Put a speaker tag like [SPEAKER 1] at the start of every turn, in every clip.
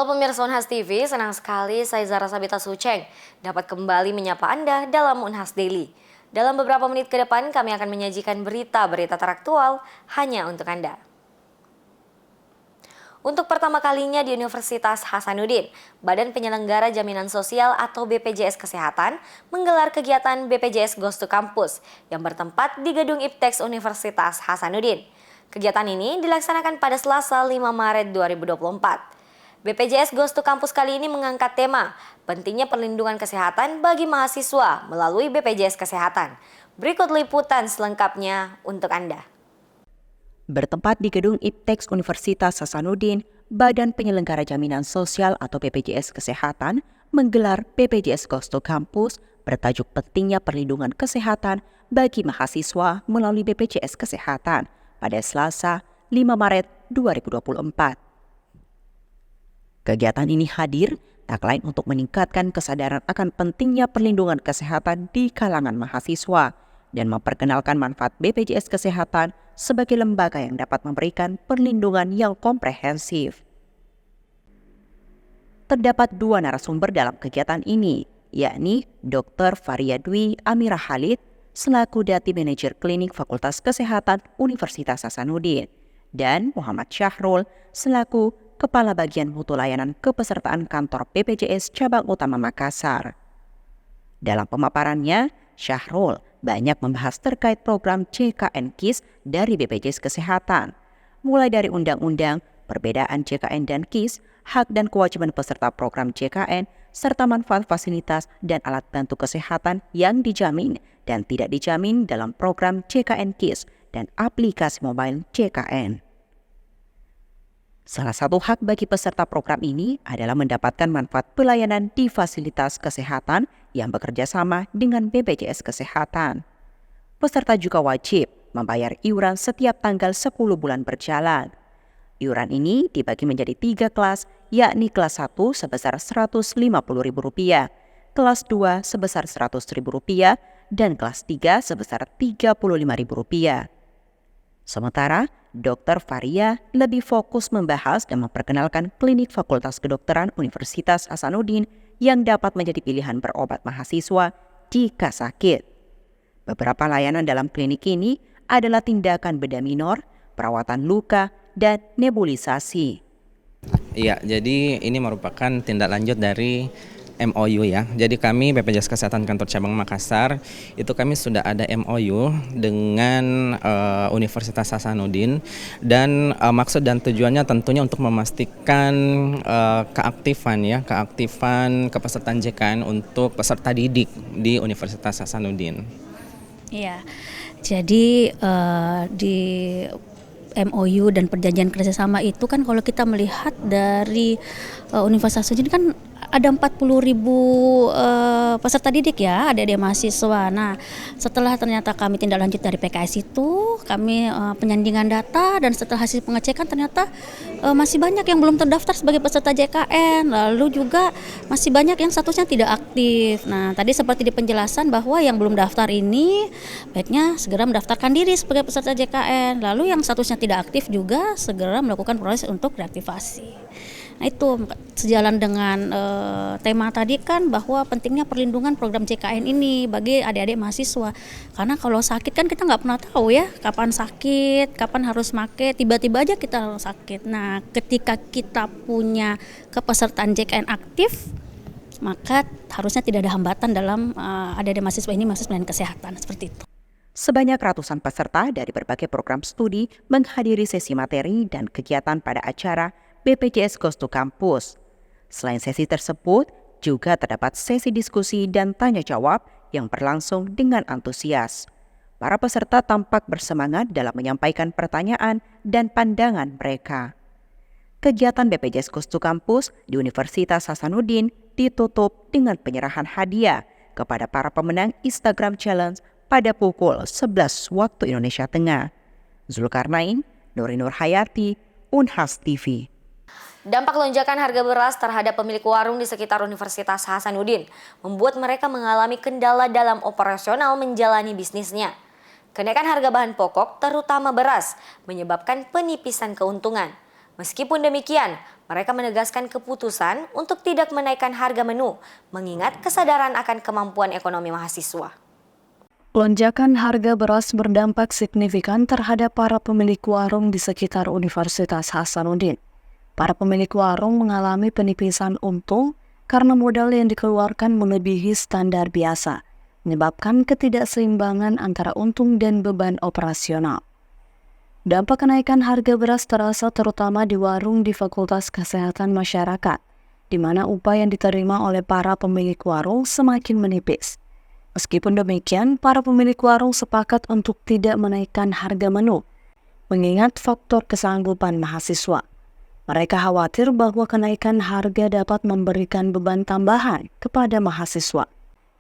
[SPEAKER 1] Halo pemirsa Unhas TV, senang sekali saya Zara Sabita Suceng dapat kembali menyapa Anda dalam Unhas Daily. Dalam beberapa menit ke depan kami akan menyajikan berita-berita teraktual hanya untuk Anda. Untuk pertama kalinya di Universitas Hasanuddin, Badan Penyelenggara Jaminan Sosial atau BPJS Kesehatan menggelar kegiatan BPJS Goes to Campus yang bertempat di Gedung IPTEX Universitas Hasanuddin. Kegiatan ini dilaksanakan pada Selasa 5 Maret 2024. BPJS Goes to Campus kali ini mengangkat tema pentingnya perlindungan kesehatan bagi mahasiswa melalui BPJS Kesehatan. Berikut liputan selengkapnya untuk Anda.
[SPEAKER 2] Bertempat di Gedung IPTEX Universitas Hasanuddin, Badan Penyelenggara Jaminan Sosial atau BPJS Kesehatan menggelar BPJS Goes to Campus bertajuk pentingnya perlindungan kesehatan bagi mahasiswa melalui BPJS Kesehatan pada Selasa 5 Maret 2024. Kegiatan ini hadir tak lain untuk meningkatkan kesadaran akan pentingnya perlindungan kesehatan di kalangan mahasiswa dan memperkenalkan manfaat BPJS Kesehatan sebagai lembaga yang dapat memberikan perlindungan yang komprehensif. Terdapat dua narasumber dalam kegiatan ini, yakni Dr. Faria Dwi Amira Khalid selaku Dati Manajer Klinik Fakultas Kesehatan Universitas Hasanuddin dan Muhammad Syahrul selaku Kepala Bagian Mutu Layanan Kepesertaan Kantor BPJS Cabang Utama Makassar. Dalam pemaparannya, Syahrul banyak membahas terkait program JKN KIS dari BPJS Kesehatan, mulai dari undang-undang, perbedaan JKN dan KIS, hak dan kewajiban peserta program JKN, serta manfaat fasilitas dan alat bantu kesehatan yang dijamin dan tidak dijamin dalam program JKN KIS dan aplikasi mobile JKN. Salah satu hak bagi peserta program ini adalah mendapatkan manfaat pelayanan di fasilitas kesehatan yang bekerja sama dengan BPJS Kesehatan. Peserta juga wajib membayar iuran setiap tanggal 10 bulan berjalan. Iuran ini dibagi menjadi 3 kelas, yakni kelas 1 sebesar Rp150.000, kelas 2 sebesar Rp100.000, dan kelas 3 sebesar Rp35.000. Sementara, Dr. Faria lebih fokus membahas dan memperkenalkan klinik Fakultas Kedokteran Universitas Hasanuddin yang dapat menjadi pilihan berobat mahasiswa jika sakit. Beberapa layanan dalam klinik ini adalah tindakan bedah minor, perawatan luka, dan nebulisasi.
[SPEAKER 3] Iya, jadi ini merupakan tindak lanjut dari MOU ya. Jadi kami BPJS Kesehatan Kantor Cabang Makassar itu kami sudah ada MOU dengan Universitas Hasanuddin dan maksud dan tujuannya tentunya untuk memastikan keaktifan kepesertaan JKN untuk peserta didik di Universitas Hasanuddin.
[SPEAKER 4] Iya. Jadi di MOU dan perjanjian kerjasama itu kan kalau kita melihat dari Universitas Hasanuddin kan ada 40.000 peserta didik ya, adik-adik mahasiswa. Nah, setelah ternyata kami tindak lanjut dari PKS itu, kami penyandingan data dan setelah hasil pengecekan ternyata masih banyak yang belum terdaftar sebagai peserta JKN, lalu juga masih banyak yang statusnya tidak aktif. Nah, tadi seperti di penjelasan bahwa yang belum daftar ini baiknya segera mendaftarkan diri sebagai peserta JKN, lalu yang statusnya tidak aktif juga segera melakukan proses untuk reaktivasi. Nah, itu sejalan dengan tema tadi kan bahwa pentingnya perlindungan program JKN ini bagi adik-adik mahasiswa. Karena kalau sakit kan kita nggak pernah tahu ya kapan sakit, kapan harus make, tiba-tiba aja kita harus sakit. Nah, ketika kita punya kepesertaan JKN aktif, maka harusnya tidak ada hambatan dalam adik-adik mahasiswa ini masuk pelayanan kesehatan seperti itu.
[SPEAKER 2] Sebanyak ratusan peserta dari berbagai program studi menghadiri sesi materi dan kegiatan pada acara BPJS Goes to Campus. Selain sesi tersebut, juga terdapat sesi diskusi dan tanya jawab yang berlangsung dengan antusias. Para peserta tampak bersemangat dalam menyampaikan pertanyaan dan pandangan mereka. Kegiatan BPJS Goes to Campus di Universitas Hasanuddin ditutup dengan penyerahan hadiah kepada para pemenang Instagram Challenge pada pukul 11 waktu Indonesia Tengah. Zulkarnain, Nurinur Hayati, Unhas TV.
[SPEAKER 1] Dampak lonjakan harga beras terhadap pemilik warung di sekitar Universitas Hasanuddin membuat mereka mengalami kendala dalam operasional menjalani bisnisnya. Kenaikan harga bahan pokok, terutama beras, menyebabkan penipisan keuntungan. Meskipun demikian, Mereka menegaskan keputusan untuk tidak menaikkan harga menu, mengingat kesadaran akan kemampuan ekonomi mahasiswa.
[SPEAKER 5] Lonjakan harga beras berdampak signifikan terhadap para pemilik warung di sekitar Universitas Hasanuddin. Para pemilik warung mengalami penipisan untung karena modal yang dikeluarkan melebihi standar biasa, menyebabkan ketidakseimbangan antara untung dan beban operasional. Dampak kenaikan harga beras terasa terutama di warung di Fakultas Kesehatan Masyarakat, di mana upah yang diterima oleh para pemilik warung semakin menipis. Meskipun demikian, para pemilik warung sepakat untuk tidak menaikkan harga menu, mengingat faktor kesanggupan mahasiswa. Mereka khawatir bahwa kenaikan harga dapat memberikan beban tambahan kepada mahasiswa.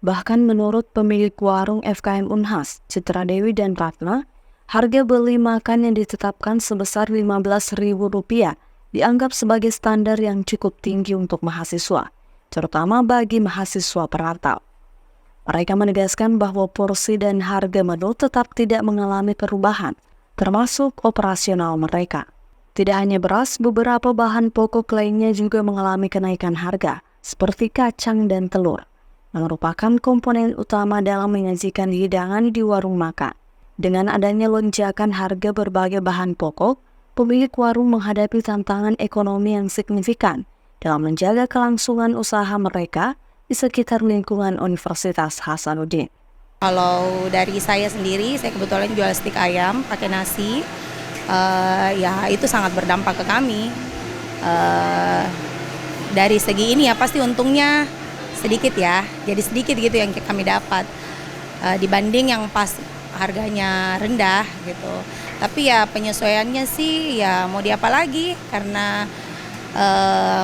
[SPEAKER 5] Bahkan menurut pemilik warung FKM Unhas, Citra Dewi dan Ratna, harga beli makan yang ditetapkan sebesar Rp15.000 dianggap sebagai standar yang cukup tinggi untuk mahasiswa, terutama bagi mahasiswa perantau. Mereka menegaskan bahwa porsi dan harga menu tetap tidak mengalami perubahan, termasuk operasional mereka. Tidak hanya beras, beberapa bahan pokok lainnya juga mengalami kenaikan harga, seperti kacang dan telur, yang merupakan komponen utama dalam menyajikan hidangan di warung makan. Dengan adanya lonjakan harga berbagai bahan pokok, pemilik warung menghadapi tantangan ekonomi yang signifikan dalam menjaga kelangsungan usaha mereka di sekitar lingkungan Universitas Hasanuddin.
[SPEAKER 4] Kalau dari saya sendiri, saya kebetulan jual stik ayam pakai nasi. Ya itu sangat berdampak ke kami. Dari segi ini ya pasti untungnya sedikit ya, jadi sedikit gitu yang kami dapat dibanding yang pas harganya rendah gitu. Tapi ya penyesuaiannya sih ya mau diapa lagi, karena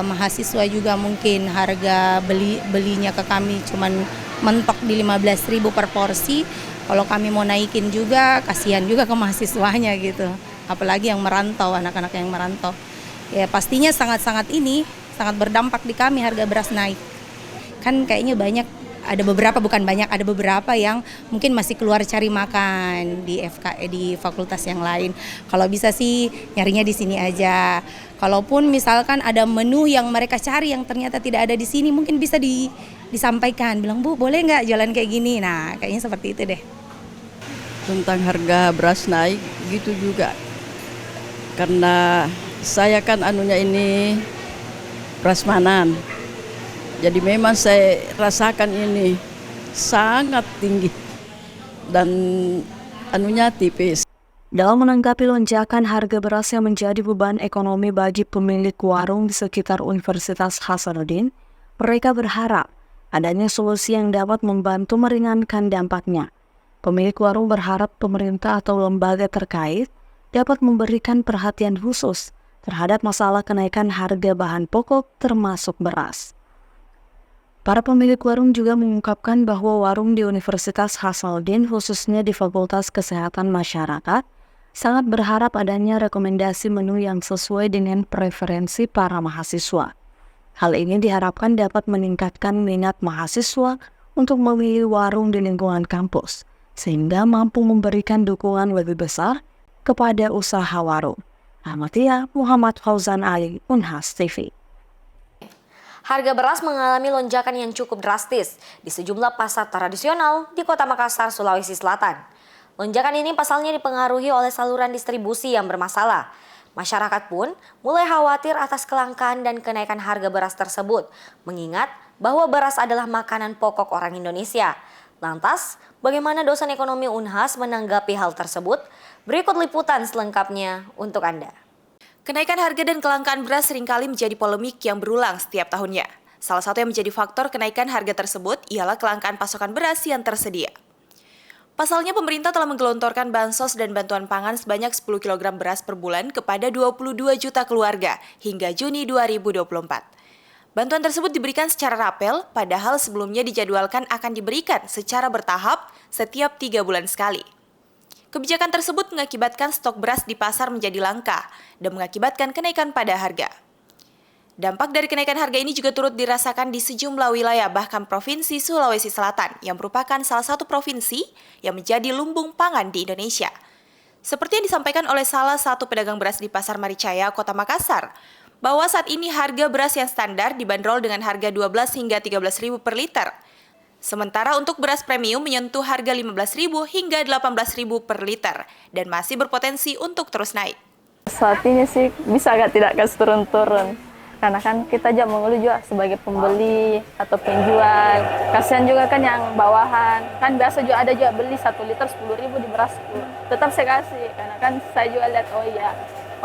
[SPEAKER 4] mahasiswa juga mungkin harga belinya ke kami cuman mentok di 15.000 per porsi. Kalau kami mau naikin juga kasihan juga ke mahasiswanya gitu. Apalagi yang merantau, anak-anak yang merantau. Ya pastinya sangat berdampak di kami harga beras naik. Kan kayaknya ada beberapa yang mungkin masih keluar cari makan di fakultas yang lain. Kalau bisa sih nyarinya di sini aja. Kalaupun misalkan ada menu yang mereka cari yang ternyata tidak ada di sini, mungkin bisa disampaikan, bilang Bu boleh nggak jualan kayak gini. Nah kayaknya seperti itu deh.
[SPEAKER 6] Tentang harga beras naik gitu juga, karena saya kan ini prasmanan, jadi memang saya rasakan ini sangat tinggi dan tipis.
[SPEAKER 5] Dalam menanggapi lonjakan harga beras yang menjadi beban ekonomi bagi pemilik warung di sekitar Universitas Hasanuddin, mereka berharap adanya solusi yang dapat membantu meringankan dampaknya. Pemilik warung berharap pemerintah atau lembaga terkait dapat memberikan perhatian khusus terhadap masalah kenaikan harga bahan pokok termasuk beras. Para pemilik warung juga mengungkapkan bahwa warung di Universitas Hasanuddin, khususnya di Fakultas Kesehatan Masyarakat, sangat berharap adanya rekomendasi menu yang sesuai dengan preferensi para mahasiswa. Hal ini diharapkan dapat meningkatkan minat mahasiswa untuk memilih warung di lingkungan kampus, sehingga mampu memberikan dukungan lebih besar kepada usaha warung. Ahmadiyah Muhammad Fauzan Ali, Unhas TV.
[SPEAKER 1] Harga beras mengalami lonjakan yang cukup drastis di sejumlah pasar tradisional di Kota Makassar, Sulawesi Selatan. Lonjakan ini pasalnya dipengaruhi oleh saluran distribusi yang bermasalah. Masyarakat pun mulai khawatir atas kelangkaan dan kenaikan harga beras tersebut, mengingat bahwa beras adalah makanan pokok orang Indonesia. Lantas, bagaimana dosen ekonomi Unhas menanggapi hal tersebut? Berikut liputan selengkapnya untuk Anda.
[SPEAKER 7] Kenaikan harga dan kelangkaan beras seringkali menjadi polemik yang berulang setiap tahunnya. Salah satu yang menjadi faktor kenaikan harga tersebut ialah kelangkaan pasokan beras yang tersedia. Pasalnya pemerintah telah menggelontorkan bansos dan bantuan pangan sebanyak 10 kg beras per bulan kepada 22 juta keluarga hingga Juni 2024. Bantuan tersebut diberikan secara rapel, padahal sebelumnya dijadwalkan akan diberikan secara bertahap setiap 3 bulan sekali. Kebijakan tersebut mengakibatkan stok beras di pasar menjadi langka dan mengakibatkan kenaikan pada harga. Dampak dari kenaikan harga ini juga turut dirasakan di sejumlah wilayah, bahkan Provinsi Sulawesi Selatan, yang merupakan salah satu provinsi yang menjadi lumbung pangan di Indonesia. Seperti yang disampaikan oleh salah satu pedagang beras di Pasar Maricaya, Kota Makassar, bahwa saat ini harga beras yang standar dibanderol dengan harga 12 hingga 13.000 per liter. Sementara untuk beras premium menyentuh harga 15.000 hingga 18.000 per liter dan masih berpotensi untuk terus naik.
[SPEAKER 8] Saat ini sih bisa agak tidak kasih turun-turun. Karena kan kita aja mengeluh juga sebagai pembeli atau penjual. Kasihan juga kan yang bawahan. Kan biasa juga ada juga beli 1 liter 10.000 di beras. Tetap saya kasih. Karena kan saya juga lihat, oh iya,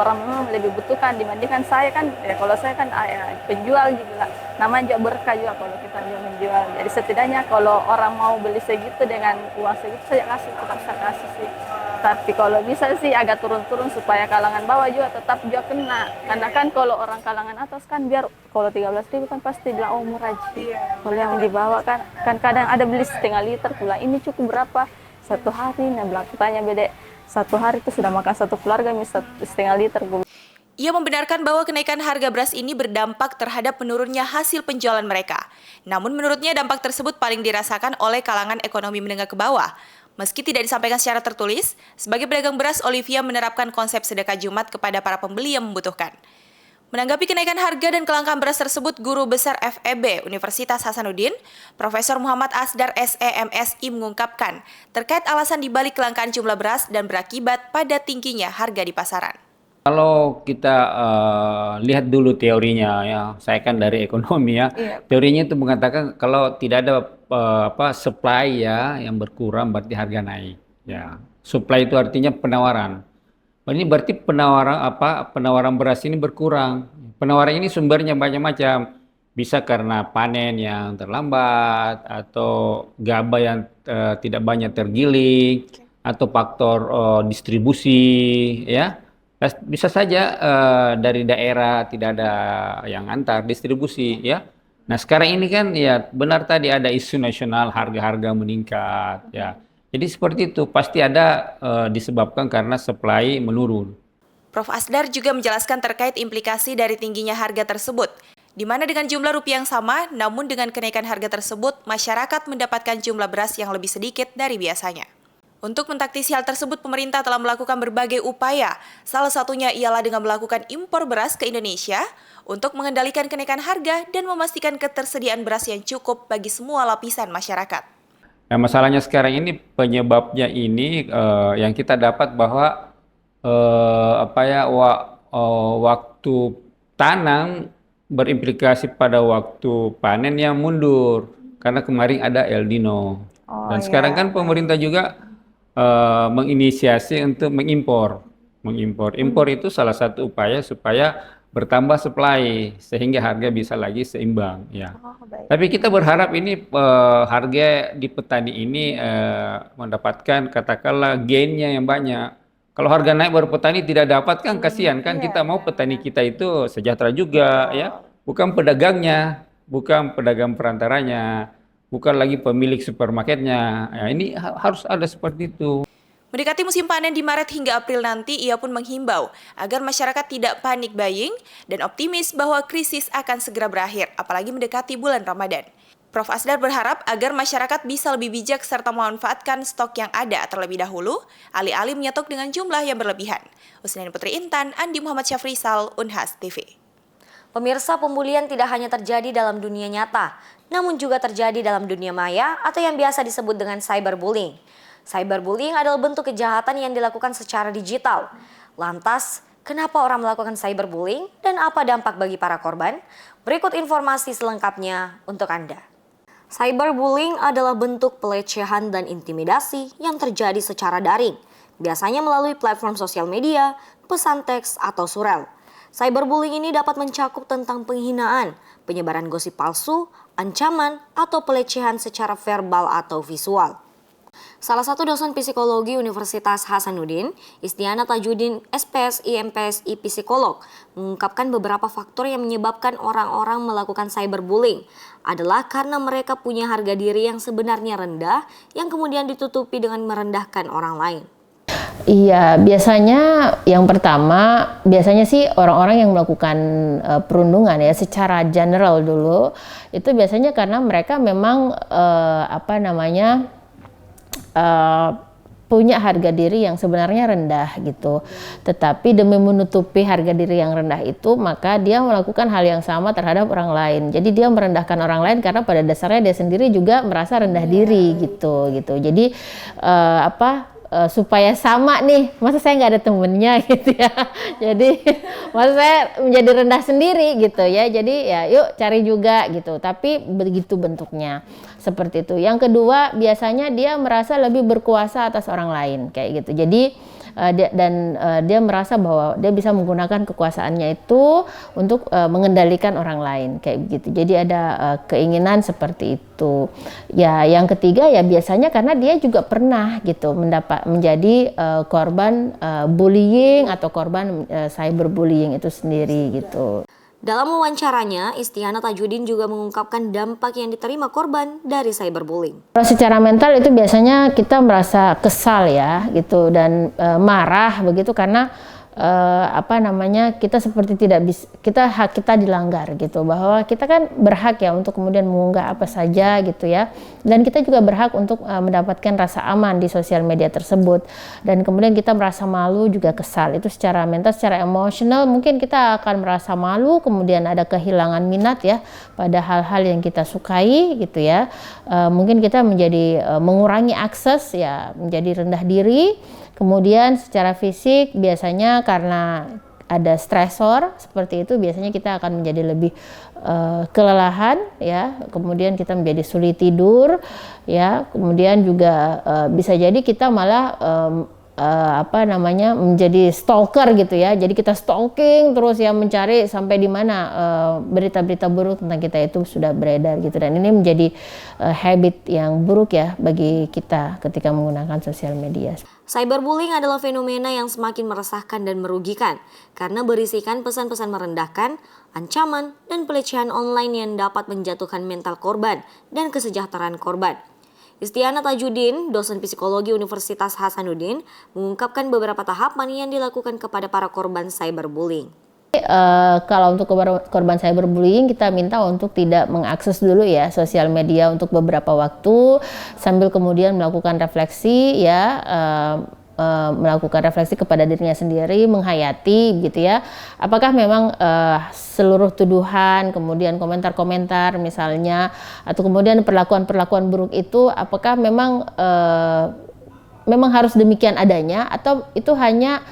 [SPEAKER 8] orang memang lebih butuhkan dibandingkan saya kan. Ya kalau saya kan penjual juga. Namanya juga berkah juga kalau kita juga menjual. Jadi setidaknya kalau orang mau beli segitu dengan uang segitu saya kasih, tetap saya kasih sih. Tapi kalau bisa sih agak turun-turun supaya kalangan bawah juga tetap juga kena. Karena kan kalau orang kalangan atas kan biar kalau 13.000 kan pasti bilang oh murah. Kalau yang di bawah kan kadang ada beli setengah liter pula. Ini cukup berapa? 1 hari. Nah bilang tanya beda 1 hari itu sudah makan 1 keluarga misal setengah liter.
[SPEAKER 7] Ia membenarkan bahwa kenaikan harga beras ini berdampak terhadap menurunnya hasil penjualan mereka. Namun menurutnya dampak tersebut paling dirasakan oleh kalangan ekonomi menengah ke bawah. Meski tidak disampaikan secara tertulis, sebagai pedagang beras, Olivia menerapkan konsep sedekah Jumat kepada para pembeli yang membutuhkan. Menanggapi kenaikan harga dan kelangkaan beras tersebut, Guru Besar FEB Universitas Hasanuddin, Profesor Muhammad Asdar SEMSI mengungkapkan terkait alasan dibalik kelangkaan jumlah beras dan berakibat pada tingginya harga di pasaran.
[SPEAKER 9] Kalau kita lihat dulu teorinya ya, saya kan dari ekonomi ya. Teorinya itu mengatakan kalau tidak ada supply ya yang berkurang berarti harga naik. Ya, supply itu artinya penawaran. Ini berarti penawaran beras ini berkurang. Penawaran ini sumbernya banyak macam. Bisa karena panen yang terlambat atau gabah yang tidak banyak tergiling atau faktor distribusi ya. Bisa saja dari daerah tidak ada yang antar distribusi ya. Nah sekarang ini kan ya benar tadi ada isu nasional harga-harga meningkat ya. Jadi seperti itu pasti ada disebabkan karena supply menurun.
[SPEAKER 7] Prof. Asdar juga menjelaskan terkait implikasi dari tingginya harga tersebut, di mana dengan jumlah rupiah yang sama, namun dengan kenaikan harga tersebut, masyarakat mendapatkan jumlah beras yang lebih sedikit dari biasanya. Untuk mentaktisi hal tersebut, pemerintah telah melakukan berbagai upaya. Salah satunya ialah dengan melakukan impor beras ke Indonesia untuk mengendalikan kenaikan harga dan memastikan ketersediaan beras yang cukup bagi semua lapisan masyarakat.
[SPEAKER 9] Nah, masalahnya sekarang ini penyebabnya ini yang kita dapat bahwa waktu tanam berimplikasi pada waktu panen yang mundur karena kemarin ada El Nino. Dan sekarang kan pemerintah juga menginisiasi untuk mengimpor. Impor itu salah satu upaya supaya bertambah supply sehingga harga bisa lagi seimbang ya. Tapi kita berharap ini harga di petani ini mendapatkan katakanlah gainnya yang banyak. Kalau harga naik baru petani tidak dapat kan kasihan kan, kita mau petani kita itu sejahtera juga ya. Bukan pedagangnya, bukan pedagang perantaranya. Bukan lagi pemilik supermarketnya. Ya, ini harus ada seperti itu.
[SPEAKER 7] Mendekati musim panen di Maret hingga April nanti, ia pun menghimbau agar masyarakat tidak panik buying dan optimis bahwa krisis akan segera berakhir, apalagi mendekati bulan Ramadan. Prof. Asdar berharap agar masyarakat bisa lebih bijak serta memanfaatkan stok yang ada terlebih dahulu, alih-alih menyetok dengan jumlah yang berlebihan. Usnani Putri Intan, Andi Muhammad Syafrisal, Unhas TV.
[SPEAKER 1] Pemirsa, pembulian tidak hanya terjadi dalam dunia nyata, namun juga terjadi dalam dunia maya atau yang biasa disebut dengan cyberbullying. Cyberbullying adalah bentuk kejahatan yang dilakukan secara digital. Lantas, kenapa orang melakukan cyberbullying dan apa dampak bagi para korban? Berikut informasi selengkapnya untuk Anda. Cyberbullying adalah bentuk pelecehan dan intimidasi yang terjadi secara daring, biasanya melalui platform sosial media, pesan teks, atau surel. Cyberbullying ini dapat mencakup tentang penghinaan, penyebaran gosip palsu, ancaman, atau pelecehan secara verbal atau visual. Salah satu dosen psikologi Universitas Hasanuddin, Istiana Tajudin, SPSI, MPSI Psikolog, mengungkapkan beberapa faktor yang menyebabkan orang-orang melakukan cyberbullying adalah karena mereka punya harga diri yang sebenarnya rendah, yang kemudian ditutupi dengan merendahkan orang lain.
[SPEAKER 10] Iya, biasanya yang pertama, biasanya sih orang-orang yang melakukan perundungan ya secara general dulu, itu biasanya karena mereka memang punya harga diri yang sebenarnya rendah gitu. Tetapi demi menutupi harga diri yang rendah itu, maka dia melakukan hal yang sama terhadap orang lain. Jadi dia merendahkan orang lain karena pada dasarnya dia sendiri juga merasa rendah diri gitu. Jadi supaya sama nih, masa saya nggak ada temennya gitu ya. Jadi masa saya menjadi rendah sendiri gitu ya. Jadi ya yuk cari juga gitu. Tapi begitu bentuknya seperti itu. Yang kedua, biasanya dia merasa lebih berkuasa atas orang lain kayak gitu. Jadi dia merasa bahwa dia bisa menggunakan kekuasaannya itu untuk mengendalikan orang lain kayak gitu. Jadi ada keinginan seperti itu. Ya, yang ketiga ya biasanya karena dia juga pernah gitu menjadi korban bullying atau korban cyberbullying itu sendiri gitu.
[SPEAKER 1] Dalam wawancaranya, Istiana Tajudin juga mengungkapkan dampak yang diterima korban dari cyberbullying.
[SPEAKER 10] Kalau secara mental itu biasanya kita merasa kesal ya gitu dan marah begitu karena kita seperti tidak bisa, hak kita dilanggar gitu, bahwa kita kan berhak ya untuk kemudian mengunggah apa saja gitu ya, dan kita juga berhak untuk mendapatkan rasa aman di sosial media tersebut, dan kemudian kita merasa malu juga kesal. Itu secara mental, secara emosional mungkin kita akan merasa malu, kemudian ada kehilangan minat ya pada hal-hal yang kita sukai gitu ya. Mungkin kita menjadi mengurangi akses ya, menjadi rendah diri. Kemudian secara fisik biasanya karena ada stresor seperti itu, biasanya kita akan menjadi lebih kelelahan ya, kemudian kita menjadi sulit tidur ya, kemudian juga bisa jadi kita malah menjadi stalker gitu ya. Jadi kita stalking terus ya, mencari sampai di mana berita-berita buruk tentang kita itu sudah beredar gitu, dan ini menjadi habit yang buruk ya bagi kita ketika menggunakan sosial media.
[SPEAKER 1] Cyberbullying adalah fenomena yang semakin meresahkan dan merugikan karena berisikan pesan-pesan merendahkan, ancaman, dan pelecehan online yang dapat menjatuhkan mental korban dan kesejahteraan korban. Istiana Tajudin, dosen psikologi Universitas Hasanuddin, mengungkapkan beberapa tahapan yang dilakukan kepada para korban cyberbullying.
[SPEAKER 10] Kalau untuk korban cyberbullying, kita minta untuk tidak mengakses dulu ya sosial media untuk beberapa waktu, sambil kemudian melakukan refleksi ya, melakukan refleksi kepada dirinya sendiri, menghayati gitu ya, apakah memang seluruh tuduhan, kemudian komentar-komentar misalnya, atau kemudian perlakuan-perlakuan buruk itu apakah memang harus demikian adanya, atau itu hanya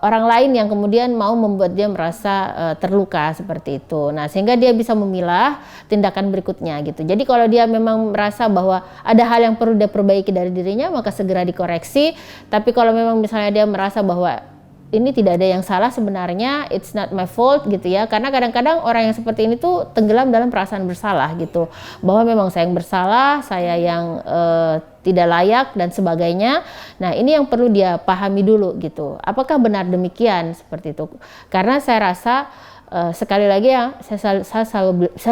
[SPEAKER 10] orang lain yang kemudian mau membuat dia merasa terluka seperti itu. Nah, sehingga dia bisa memilah tindakan berikutnya gitu. Jadi kalau dia memang merasa bahwa ada hal yang perlu dia perbaiki dari dirinya, maka segera dikoreksi. Tapi kalau memang misalnya dia merasa bahwa ini tidak ada yang salah sebenarnya, it's not my fault gitu ya, karena kadang-kadang orang yang seperti ini tuh tenggelam dalam perasaan bersalah gitu, bahwa memang saya yang bersalah, saya yang tidak layak dan sebagainya. Nah, ini yang perlu dia pahami dulu gitu, apakah benar demikian seperti itu. Karena saya rasa sekali lagi ya, saya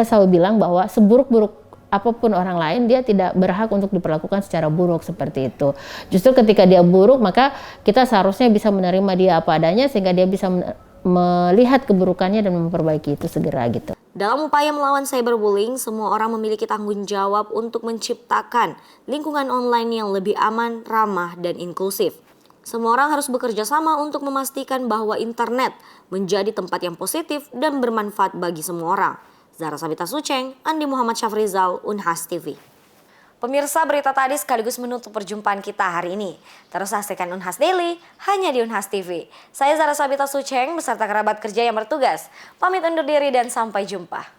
[SPEAKER 10] selalu bilang bahwa seburuk-buruk apapun orang lain, dia tidak berhak untuk diperlakukan secara buruk seperti itu. Justru ketika dia buruk, maka kita seharusnya bisa menerima dia apa adanya, sehingga dia bisa melihat keburukannya dan memperbaiki itu segera gitu.
[SPEAKER 1] Dalam upaya melawan cyberbullying, semua orang memiliki tanggung jawab untuk menciptakan lingkungan online yang lebih aman, ramah, dan inklusif. Semua orang harus bekerja sama untuk memastikan bahwa internet menjadi tempat yang positif dan bermanfaat bagi semua orang. Zahra Sabita Suceng, Andi Muhammad Syafrizal, Unhas TV. Pemirsa, berita tadi sekaligus menutup perjumpaan kita hari ini. Terus saksikan Unhas Daily hanya di Unhas TV. Saya Zahra Sabita Suceng beserta kerabat kerja yang bertugas. Pamit undur diri dan sampai jumpa.